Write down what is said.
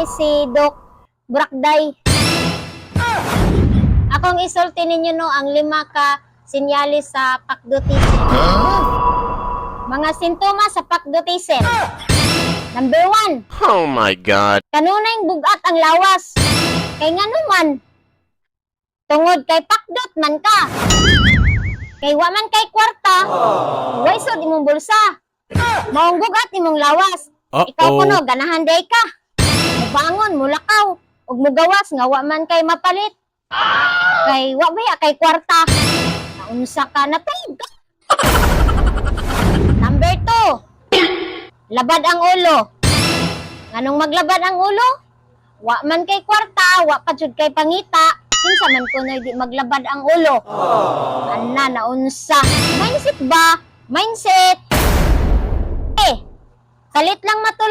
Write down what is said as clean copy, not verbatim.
Day si Doc Brakday. Akong isulti ninyo no ang 5 ka sinyalis sa pagdutism. Mga sintomas sa pagdutism. Number 1. Oh my God. Kanunay bugat ang lawas. Kay ngano man. Tungod kay pakdot man ka. Kay wa man kay kwarta. Way sud imong bulsa. Maong bugat imong lawas. Ikaw kuno ganahan day ka. Mubangon, mulakaw, ug mugawas nga wa man kay mapalit. Kay wa baya kay kwarta. Naunsa ka na tulog ka. Number 2. Labad ang ulo. Nganong maglabad ang ulo? Wa man kay kwarta, wa pa jud kay pangita. Kinsa man kunoy di maglabad ang ulo. Ana naunsa. Mindset ba? Mindset. Salit lang matulog.